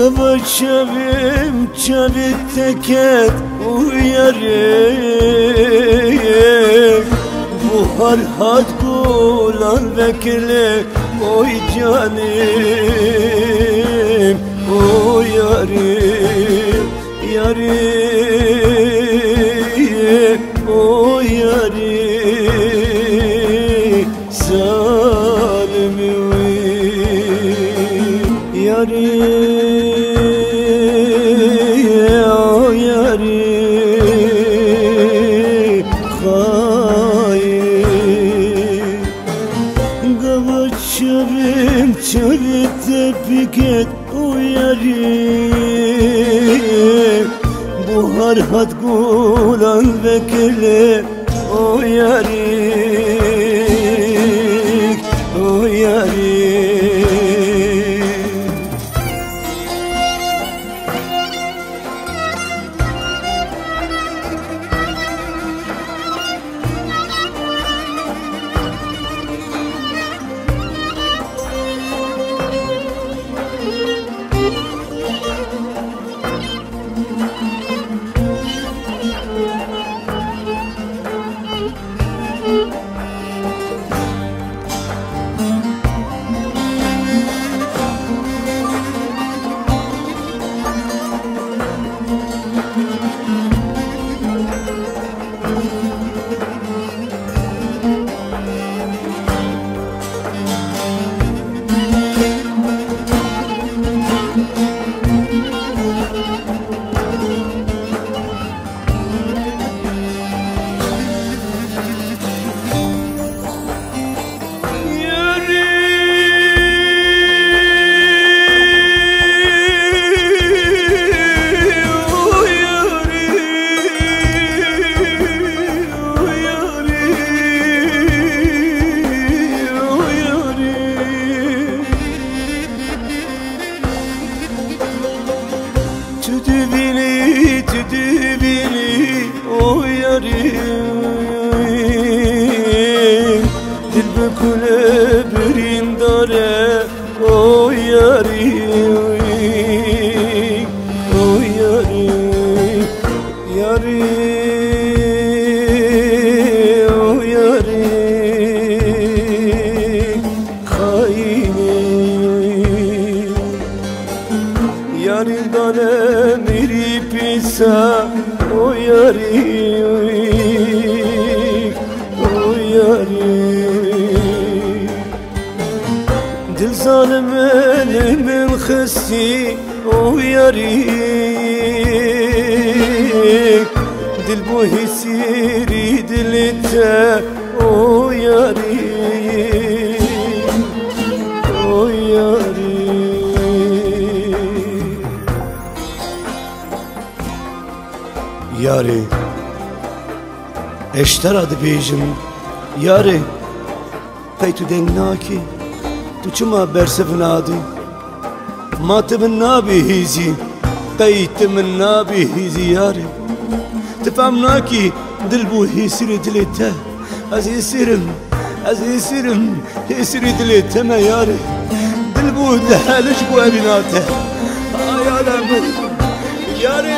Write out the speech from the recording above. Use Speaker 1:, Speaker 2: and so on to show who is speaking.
Speaker 1: Kavuşavim çavit teket uyarım Bu harhat kulan vekile oy canım Oy yarim, yarim, oy yarim Zalimi yarim Çavite piket uyarım Bu harhat kulan vekile uyarım Uyarım Tüdübili o yarim Dilbekule birindare o yarim O yarim Yarim O yarim Kaynim Yarim dane miri pisa o yarim O yarim Dil zalim elimin khisi o yarim Dil bu hisiri dilite o yarim O yarim Yari eşter adı beycim Yari پی تو دنگ ناکی تو چما برسف نادی مات من نابی هیزی قیت من نابی هیزی یاری تفهم ناکی دل بو هیسری دلیته از هیسرم هیسری دلیته ما یاری دل بو دهالش بو ابیناته آیالا من یاری